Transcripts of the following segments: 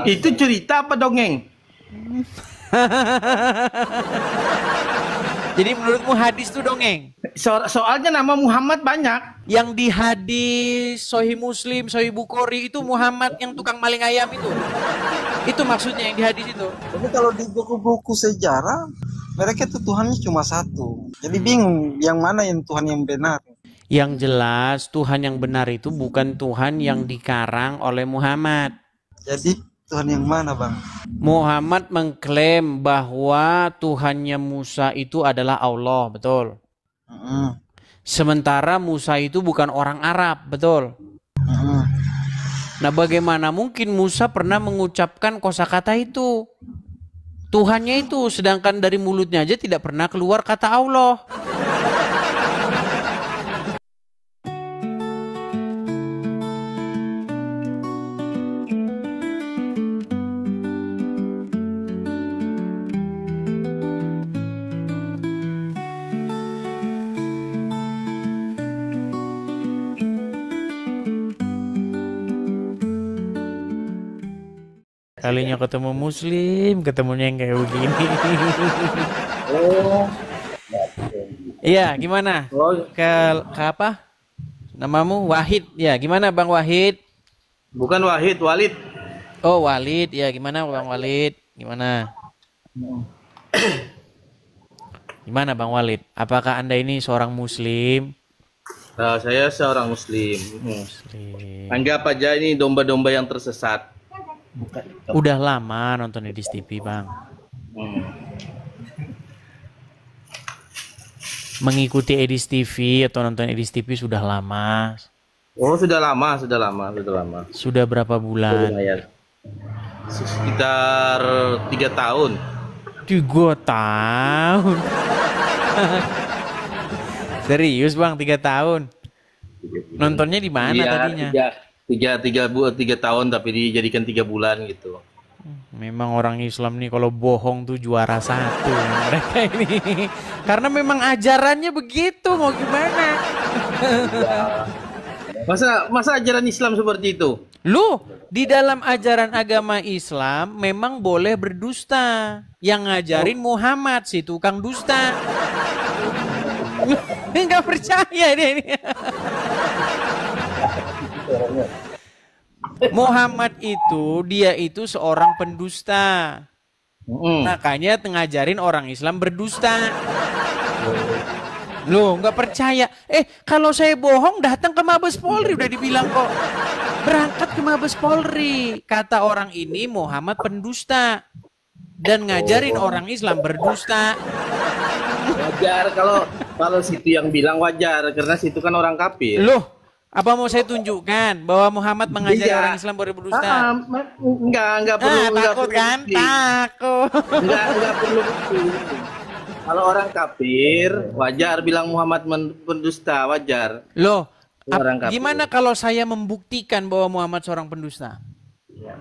Itu cerita apa dongeng? Jadi menurutmu hadis itu dongeng? Soalnya nama Muhammad banyak. Yang di hadis Sahih Muslim, Sahih Bukhari itu Muhammad yang tukang maling ayam itu. Itu maksudnya yang di hadis itu. Tapi kalau di buku-buku sejarah, mereka itu Tuhannya cuma satu. Jadi bingung yang mana yang Tuhan yang benar. Yang jelas Tuhan yang benar itu bukan Tuhan yang dikarang oleh Muhammad. Jadi Tuhan yang mana, Bang? Muhammad mengklaim bahwa Tuhannya Musa itu adalah Allah, betul? Sementara Musa itu bukan orang Arab, betul? Nah, bagaimana mungkin Musa pernah mengucapkan kosakata itu? Tuhannya itu, sedangkan dari mulutnya aja tidak pernah keluar kata Allah. Kalinya ketemu Muslim, ketemunya yang kayak begini. Oh. Iya, gimana? Ke apa? Namamu Wahid. Ya, gimana Bang Wahid? Bukan Wahid, Walid. Oh, Walid. Ya, gimana Bang Walid? Gimana? Gimana Bang Walid? Apakah Anda ini seorang Muslim? Saya seorang Muslim. Muslim. Anggap aja ini domba-domba yang tersesat. Udah lama nonton Edis TV, Bang. Mengikuti Edis TV atau nonton Edis TV sudah lama. Oh, sudah lama. Sudah berapa bulan? Sekitar 3 tahun. 3 tahun. Serius Bang, 3 tahun. Nontonnya di mana tadinya? 3 tahun tapi dijadikan 3 bulan gitu. Memang orang Islam nih kalau bohong tuh juara satu mereka ini. Karena memang ajarannya begitu, mau gimana? Masa ajaran Islam seperti itu? Lu, di dalam ajaran agama Islam memang boleh berdusta. Yang ngajarin Muhammad si tukang dusta. Enggak percaya dia ini. Muhammad itu, dia itu seorang pendusta. Makanya ngajarin orang Islam berdusta. Loh, nggak percaya. Kalau saya bohong datang ke Mabes Polri, udah dibilang kok. Berangkat ke Mabes Polri. Kata orang ini Muhammad pendusta. Dan ngajarin orang Islam berdusta. Wajar kalau situ yang bilang wajar, karena situ kan orang kafir. Loh, apa mau saya tunjukkan bahwa Muhammad mengajari orang Islam berdusta? Enggak perlu. Takut kan? Takut. Enggak perlu bukti. Kalau orang kafir, wajar bilang Muhammad pendusta, wajar. Loh, gimana kalau saya membuktikan bahwa Muhammad seorang pendusta?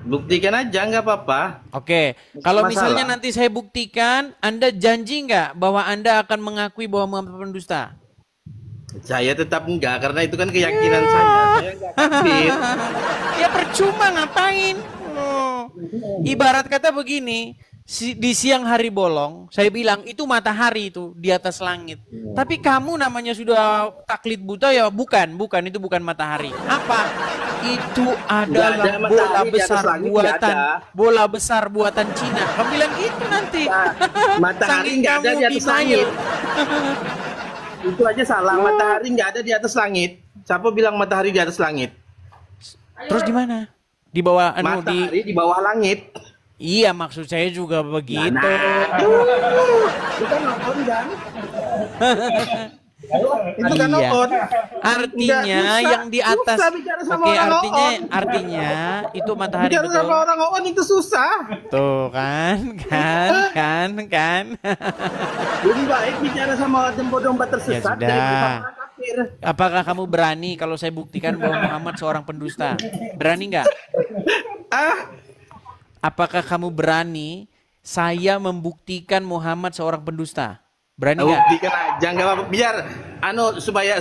Buktikan aja, nggak apa-apa. Oke, kalau misalnya nanti saya buktikan, Anda janji nggak bahwa Anda akan mengakui bahwa Muhammad pendusta? Saya tetap enggak, karena itu kan keyakinan saya. Saya enggak kafir. Ya percuma ngapain? Ibarat kata begini, di siang hari bolong, saya bilang itu matahari itu di atas langit. Tapi kamu namanya sudah taklid buta ya, bukan itu bukan matahari. Apa? Itu adalah bola besar buatan Cina. Kamu bilang gitu nanti. Matahari nggak ada di atas langit. Itu aja salah. Matahari nggak ada di atas langit. Siapa bilang matahari di atas langit? Terus di mana? Di bawah matahari di bawah langit. Iya, maksud saya juga begitu. Bukan nonton kan? Itu kan nonton. Artinya yang di atas. Oke, artinya itu matahari bicara betul. Sama orang on itu susah. Tuh kan. Lebih baik bicara sama domba-domba tersesat. Ya sudah. Apakah kamu berani kalau saya buktikan bahwa Muhammad seorang pendusta? Berani nggak? Apakah kamu berani saya membuktikan Muhammad seorang pendusta? Berani nggak? Buktikan aja, nggak apa-apa. Biar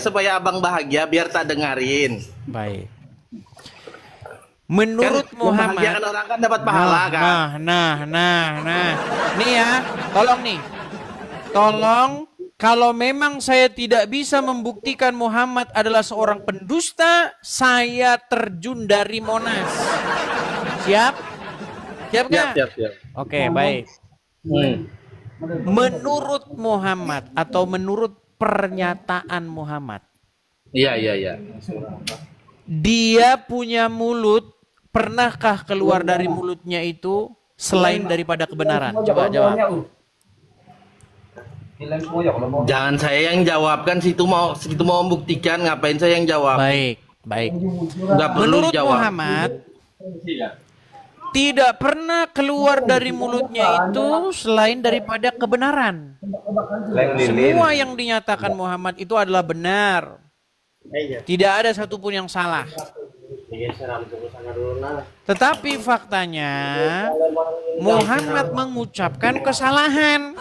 supaya abang bahagia, biar tak dengerin. Baik. Menurut Kan Muhammad, membahagiakan orang kan dapat pahala kan. nah. Nih ya, tolong nih. Tolong, kalau memang saya tidak bisa membuktikan Muhammad adalah seorang pendusta, saya terjun dari Monas. Siap? Siap nggak? Siap. Oke, baik. Menurut Muhammad atau menurut pernyataan Muhammad, Iya. dia punya mulut. Pernahkah keluar dari mulutnya itu selain daripada kebenaran? Coba jawab. Jangan saya yang jawab kan, situ mau membuktikan, ngapain saya yang jawab? Baik. Nggak perlu Menurut jawab. Muhammad, tidak pernah keluar dari mulutnya itu selain daripada kebenaran. Semua yang dinyatakan Muhammad itu adalah benar. Tidak ada satupun yang salah. Tetapi faktanya Muhammad mengucapkan kesalahan.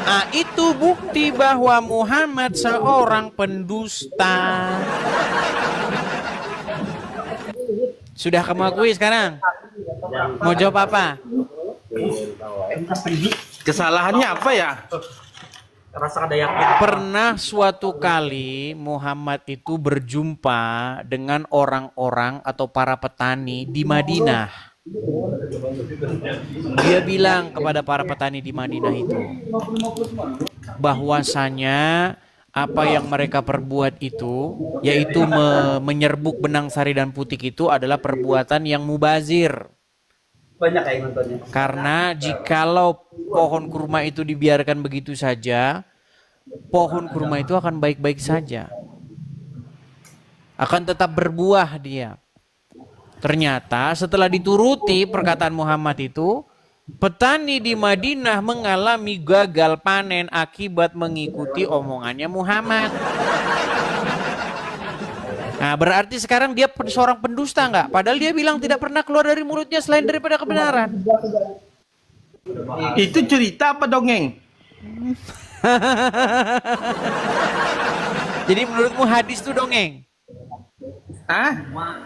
Nah, itu bukti bahwa Muhammad seorang pendusta. Sudah kamu akui sekarang? Mau jawab apa? Kesalahannya apa ya? Pernah suatu kali Muhammad itu berjumpa dengan orang-orang atau para petani di Madinah. Dia bilang kepada para petani di Madinah itu bahwasanya apa yang mereka perbuat itu, yaitu menyerbuk benang sari dan putik itu adalah perbuatan yang mubazir. Karena jikalau pohon kurma itu dibiarkan begitu saja, pohon kurma itu akan baik-baik saja. Akan tetap berbuah dia. Ternyata setelah dituruti perkataan Muhammad itu, petani di Madinah mengalami gagal panen akibat mengikuti omongannya Muhammad. Nah, berarti sekarang dia seorang pendusta nggak? Padahal dia bilang tidak pernah keluar dari mulutnya selain daripada kebenaran. Itu cerita apa dongeng? Jadi menurutmu hadis itu dongeng?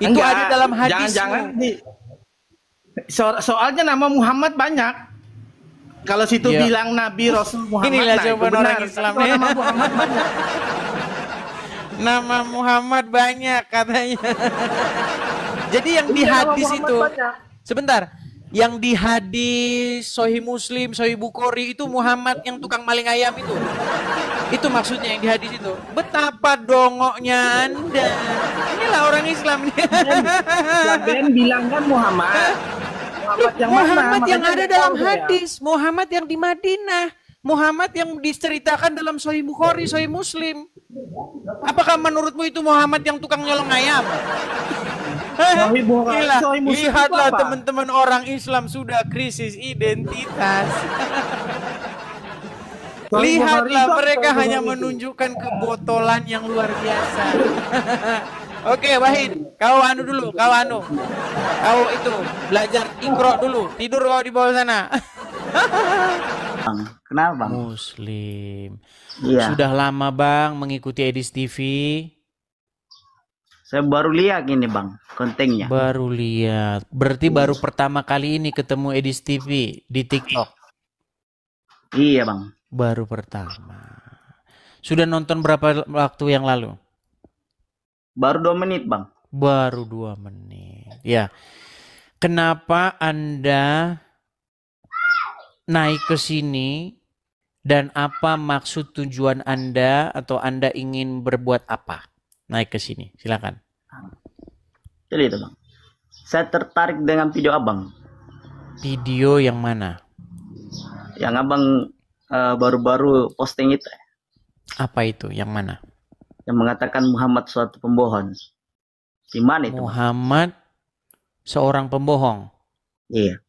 Itu Enggak. ada dalam hadis. Jangan soalnya nama Muhammad banyak. Kalau situ Iya. bilang Nabi Rasul Muhammad, Inilah nah, itu jawaban benar. orang Islam Kalau ya. nama Muhammad banyak. Nama Muhammad banyak katanya. Jadi yang di Iya, nama hadis Muhammad itu, banyak. sebentar, yang di hadis Sahih Muslim, Sahih Bukhari itu Muhammad yang tukang maling ayam itu. Itu maksudnya yang di hadis itu. Betapa dongoknya Anda. Inilah orang Islam. Ben bilang kan Muhammad. Muhammad yang mana? Muhammad yang Makanya ada nggak dalam tahu saya. hadis, Muhammad yang di Madinah, Muhammad yang diceritakan dalam Sahih Bukhari, Sahih Muslim. Apakah menurutmu itu Muhammad yang tukang nyolong ayam? Sahih Bukhari, Gila, Sahih Muslim itu lihatlah apa? teman-teman orang Islam sudah krisis identitas. Sahih Bukhari Lihatlah itu apa? mereka Sahih hanya Bukhari itu? menunjukkan kebotolan yang luar biasa. Oke, Wahid, kau anu dulu, kau itu belajar Iqra dulu, tidur kau di bawah sana. Bang, kenapa bang? Muslim. Iya, Sudah lama Bang mengikuti Edis TV. saya baru lihat ini bang, kontennya. Baru lihat. Berarti baru pertama kali ini ketemu Edis TV di TikTok. Iya bang, Baru pertama. Sudah nonton berapa waktu yang lalu? baru 2 menit bang. Baru 2 menit. Ya. Kenapa Anda naik ke sini dan apa maksud tujuan Anda atau Anda ingin berbuat apa? Naik ke sini. Silakan. Jadi itu bang, saya tertarik dengan video abang. Video yang mana? Yang abang baru-baru posting itu. Apa itu? Yang mana? Yang mengatakan Muhammad suatu pembohong. Di mana itu bang? Muhammad seorang pembohong. Iya.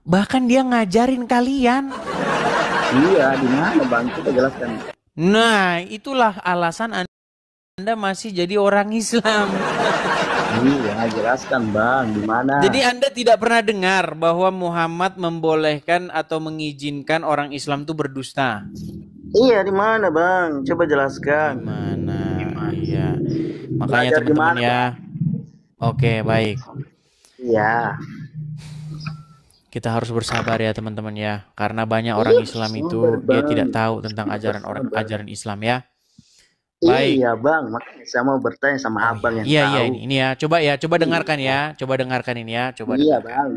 Bahkan dia ngajarin kalian. Iya, di mana bang? Kita jelaskan. Nah, itulah alasan Anda masih jadi orang Islam. Iya, jelaskan bang, di mana? Jadi Anda tidak pernah dengar bahwa Muhammad membolehkan atau mengizinkan orang Islam itu berdusta. Iya, di mana bang? Coba jelaskan. Mana? Iya. Makanya Belajar di teman-teman mana, ya, Oke, baik. Iya. Kita harus bersabar ya teman-teman ya, karena banyak orang Islam itu dia tidak tahu tentang ajaran Islam ya. Baik. Iya bang, makanya saya mau bertanya sama Oh abang yang iya, iya, tahu. ini ya. Coba dengarkan ya. Coba dengarkan ini ya. Coba Iya dengarkan. bang,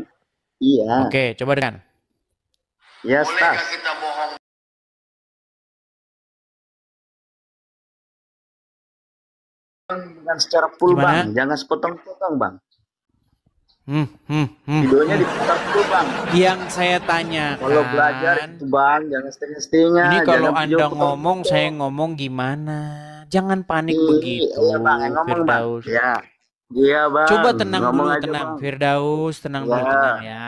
iya. Oke, coba dengarkan. Iya Stas. Dengan secara full Gimana? bang, jangan sepotong-potong bang. Hmm. Videonya diputar full bang. Yang saya tanyakan. Kalau belajar itu bang, jangan setengah-setengah. Ini kalau jangan video Anda potong-potong. ngomong, saya ngomong gimana? Jangan panik Iya, begitu, iya bang, yang ngomong bang. Firdaus. Iya, iya bang. Coba tenang Ngomong dulu, aja, tenang. bang. Firdaus, tenang dulu, Ya. tenang ya.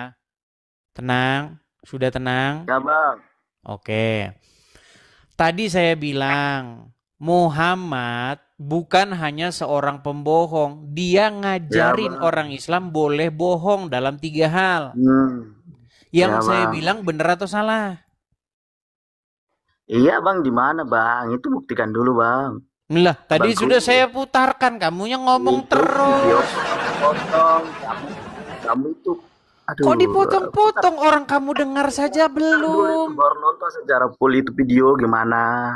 Tenang, sudah tenang? Ya bang. Oke. Tadi saya bilang, Muhammad bukan hanya seorang pembohong. Dia ngajarin Bang. orang Islam boleh bohong dalam 3 hal. Ya, Yang saya Bang. bilang benar atau salah? Iya bang, di mana bang? Itu buktikan dulu bang. Lah, tadi Bang, sudah Kuku. saya putarkan, kamu yang ngomong Itu video terus. potong, kamu itu, aduh. Kok dipotong-potong, orang kamu dengar saja Dulu belum? itu baru nonton secara full itu video gimana?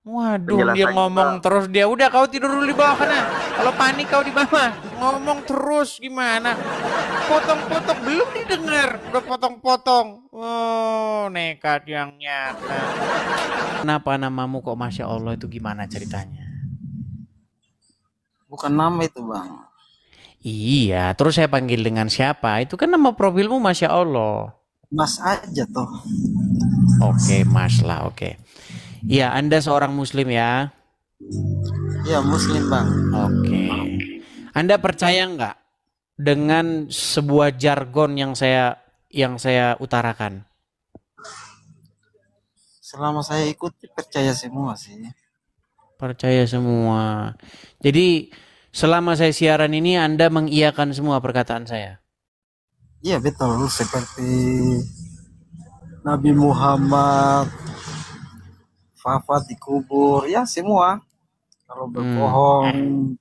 Waduh, Penjelasannya, dia ngomong Bang. terus dia. Udah, kau tidur dulu di bawah sana. Kalau panik kau di bawah. Ngomong terus gimana? Potong-potong belum didengar. Udah potong-potong. Oh, nekat yang nyata. Kenapa namamu kok Masya Allah itu gimana ceritanya? Bukan nama itu bang. Iya, terus saya panggil dengan siapa? Itu kan nama profilmu Masya Allah. Mas aja toh. Oke, Mas lah, oke. Iya, Anda seorang Muslim ya? Iya Muslim bang. Oke. Anda percaya nggak dengan sebuah jargon yang saya utarakan? Selama saya ikuti percaya semua sih. Percaya semua. Jadi selama saya siaran ini Anda mengiyakan semua perkataan saya. Iya betul, seperti Nabi Muhammad wafat dikubur, ya semua. Kalau berbohong,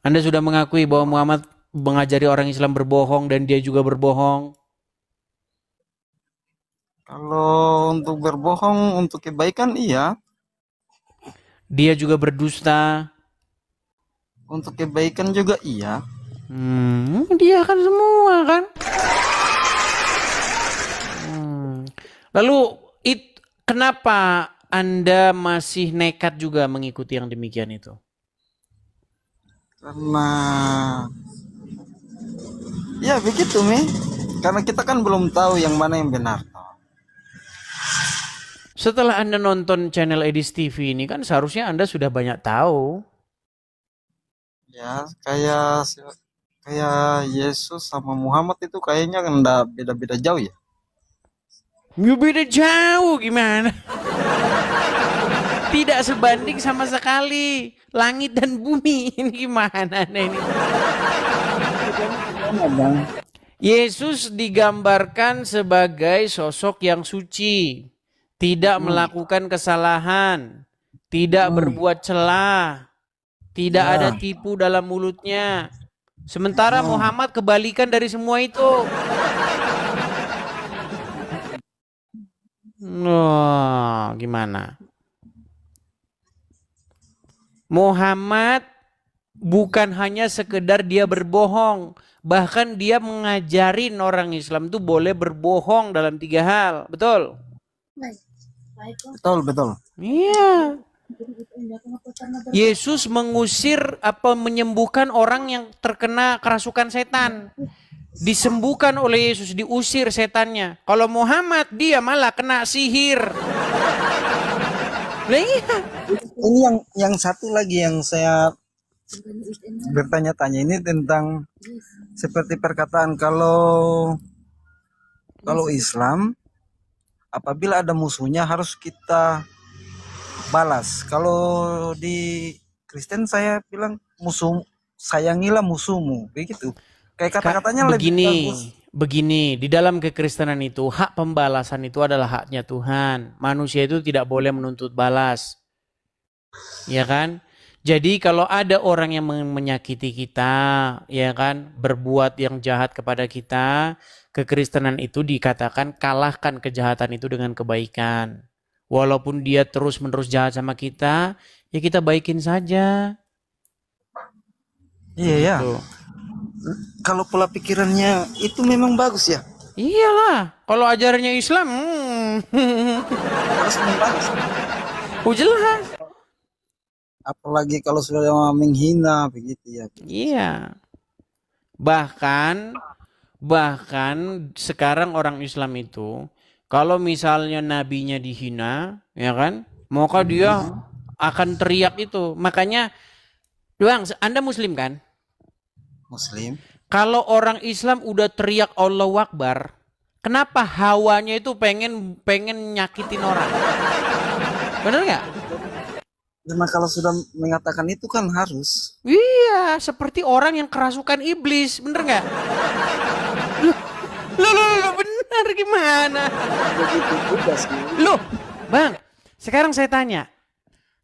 Anda sudah mengakui bahwa Muhammad mengajari orang Islam berbohong dan dia juga berbohong. kalau untuk berbohong untuk kebaikan iya, Dia juga berdusta. untuk kebaikan juga iya. Dia kan semua kan. Lalu kenapa Anda masih nekat juga mengikuti yang demikian itu? Karena ya begitu Mi. Karena kita kan belum tahu yang mana yang benar. Setelah Anda nonton channel Edis TV ini kan seharusnya Anda sudah banyak tahu. Ya kayak Yesus sama Muhammad itu kayaknya enggak beda-beda jauh ya. Beda jauh gimana? Tidak sebanding sama sekali. Langit dan bumi ini gimana ini? Yesus digambarkan sebagai sosok yang suci, tidak melakukan kesalahan, tidak berbuat celah, tidak ada tipu dalam mulutnya. Sementara Muhammad kebalikan dari semua itu. Wah, gimana? Muhammad bukan hanya sekedar dia berbohong, bahkan dia mengajarin orang Islam itu boleh berbohong dalam 3 hal, betul? Betul. Iya. Yesus mengusir menyembuhkan orang yang terkena kerasukan setan. Disembuhkan oleh Yesus, diusir setannya. Kalau Muhammad dia malah kena sihir. Iya. Ini yang satu lagi yang saya bertanya-tanya ini tentang seperti perkataan kalau Islam apabila ada musuhnya harus kita balas. Kalau di Kristen saya bilang sayangilah musuhmu, begitu. Kayak kata-katanya lebih bagus. Begini, di dalam kekristenan itu hak pembalasan itu adalah haknya Tuhan. Manusia itu tidak boleh menuntut balas. Ya kan? Jadi kalau ada orang yang menyakiti kita, ya kan, berbuat yang jahat kepada kita, kekristenan itu dikatakan kalahkan kejahatan itu dengan kebaikan. Walaupun dia terus-menerus jahat sama kita, ya kita baikin saja. Iya ya. Tuh. Kalau pola pikirannya itu memang bagus ya. Iyalah, kalau ajarannya Islam, Harus membalas. jelas. Apalagi kalau sudah menghina begitu ya. Iya. Bahkan sekarang orang Islam itu kalau misalnya nabinya dihina, ya kan? Maka dia akan teriak itu. Makanya, Bang, Anda Muslim kan? Muslim. Kalau orang Islam udah teriak Allahu Akbar, kenapa hawanya itu pengen nyakitin orang? Bener nggak? Karena kalau sudah mengatakan itu kan harus. Iya, seperti orang yang kerasukan iblis, bener nggak? Loh, bener gimana? Begitu juga sih. Loh, Bang, sekarang saya tanya,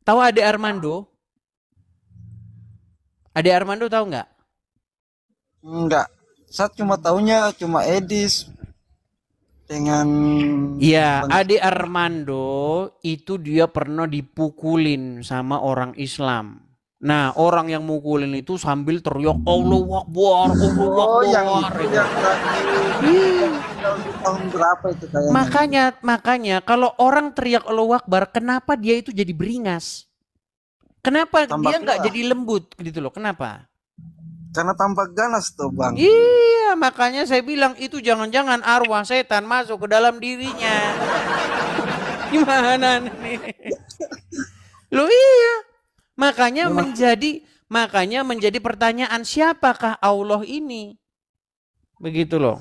tahu Ade Armando? Ade Armando tahu nggak? Enggak. Saya cuma taunya cuma Edis dengan Iya, Ade Armando itu dia pernah dipukulin sama orang Islam. Nah, orang yang mukulin itu sambil teriak Allahu Akbar, Allahu oh yang Akbar. itu Gitu. yang tahun berapa itu kayaknya. Makanya kalau orang teriak Allahu Akbar, kenapa dia itu jadi beringas? Kenapa Tambah dia nggak tua. jadi lembut gitu loh? Kenapa? Karena tampak ganas tuh Bang. Iya, makanya saya bilang itu jangan-jangan arwah setan masuk ke dalam dirinya. Gimana nih? Loh iya. Makanya menjadi pertanyaan siapakah Allah ini? Begitu loh.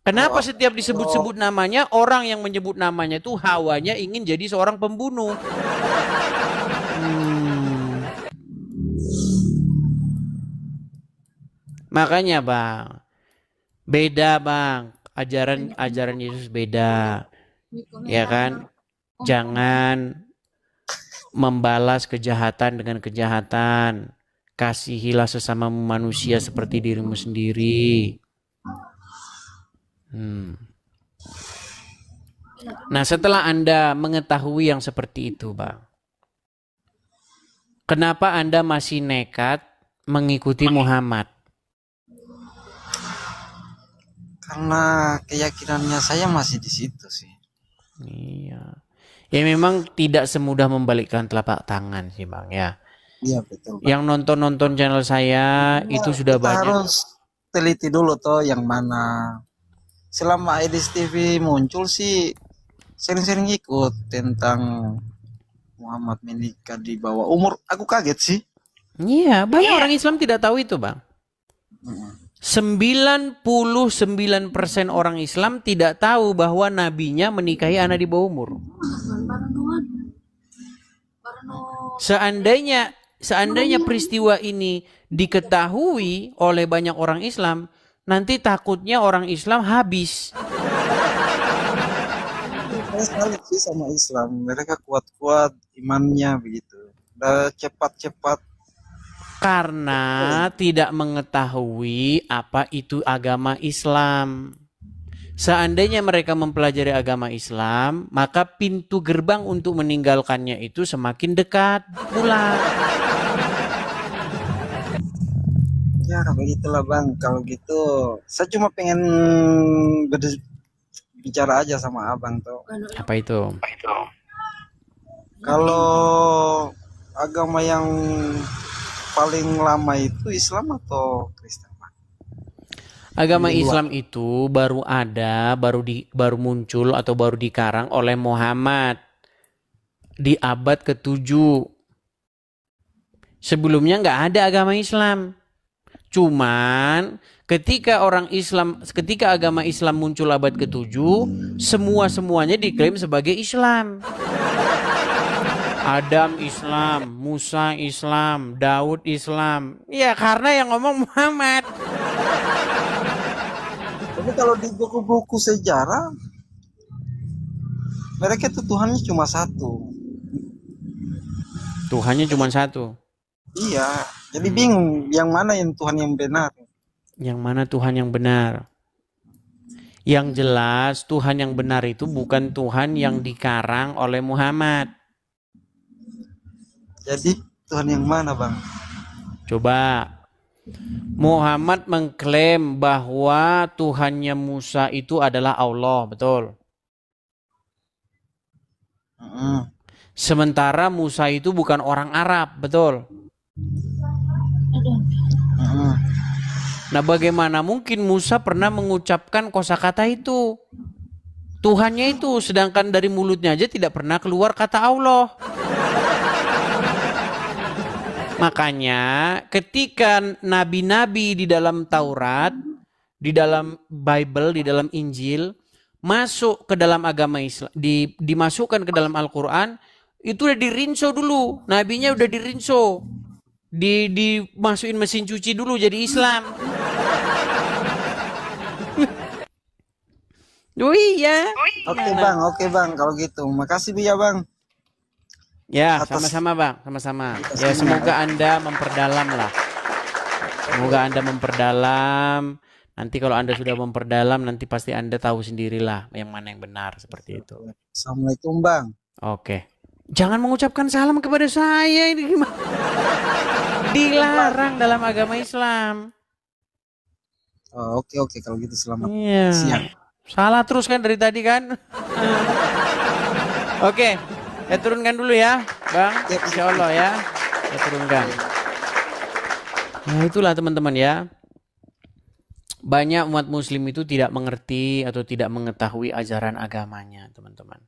Kenapa setiap disebut-sebut namanya, orang yang menyebut namanya itu hawanya ingin jadi seorang pembunuh. Makanya Bang, beda Bang, ajaran Yesus beda, ya kan? Jangan membalas kejahatan dengan kejahatan, kasihilah sesama manusia seperti dirimu sendiri. Nah setelah Anda mengetahui yang seperti itu Bang, kenapa Anda masih nekat mengikuti Muhammad? Karena keyakinannya saya masih di situ sih. Iya. Ya memang tidak semudah membalikkan telapak tangan sih Bang ya. Iya betul. Bang. Yang nonton channel saya itu sudah Kita banyak. harus teliti dulu toh yang mana. Selama Edis TV muncul sih sering-sering ikut tentang Muhammad menikah di bawah umur. Aku kaget sih. Iya, banyak orang Islam tidak tahu itu Bang. 99% orang Islam tidak tahu bahwa nabinya menikahi anak di bawah umur. Seandainya peristiwa ini diketahui oleh banyak orang Islam, nanti takutnya orang Islam habis. Saya salut sih sama Islam. Mereka kuat-kuat imannya begitu. Udah cepat-cepat. Karena tidak mengetahui apa itu agama Islam. Seandainya mereka mempelajari agama Islam, maka pintu gerbang untuk meninggalkannya itu semakin dekat pula. Ya begitulah Bang. Kalau gitu, saya cuma pengen bicara aja sama Abang tuh. Apa itu? Kalau agama yang paling lama itu Islam atau Kristen? Agama Islam itu baru ada, baru muncul atau baru dikarang oleh Muhammad di abad ke-7. Sebelumnya nggak ada agama Islam. Cuman ketika agama Islam muncul abad ke-7, semuanya diklaim sebagai Islam. Adam Islam, Musa Islam, Daud Islam. Ya karena yang ngomong Muhammad. Tapi kalau di buku-buku sejarah, mereka tuh Tuhannya cuma satu. Tuhannya cuma satu. Iya, jadi bingung yang mana yang Tuhan yang benar. Yang mana Tuhan yang benar? Yang jelas Tuhan yang benar itu bukan Tuhan yang dikarang oleh Muhammad. Jadi Tuhan yang mana, Bang? Coba. Muhammad mengklaim bahwa Tuhannya Musa itu adalah Allah, betul? Mm-mm. Sementara Musa itu bukan orang Arab, betul? Mm-mm. Nah, bagaimana mungkin Musa pernah mengucapkan kosakata itu? Tuhannya itu, sedangkan dari mulutnya aja tidak pernah keluar kata Allah. Makanya ketika nabi-nabi di dalam Taurat, di dalam Bible, di dalam Injil, masuk ke dalam agama Islam, dimasukkan ke dalam Al-Quran, itu udah dirinso dulu. Nabinya udah dirinso. Dimasukin mesin cuci dulu jadi Islam. Oh iya. Oke bang, kalau gitu. Makasih ya bang. Ya, Atas- sama-sama Bang, sama-sama. Atas Ya, ini, semoga Anda memperdalam lah. Semoga Anda memperdalam. Nanti kalau Anda sudah memperdalam, nanti pasti Anda tahu sendirilah yang mana yang benar, seperti itu. Assalamualaikum bang. Oke. Jangan mengucapkan salam kepada saya, ini gimana? Dilarang dalam agama Islam. Oh, oke kalau gitu selamat Iya. siang. Salah terus kan dari tadi kan? Oke. Ya turunkan dulu ya, Bang. Insya Allah ya. Ya turunkan. Nah itulah teman-teman ya. Banyak umat muslim itu tidak mengerti atau tidak mengetahui ajaran agamanya, teman-teman.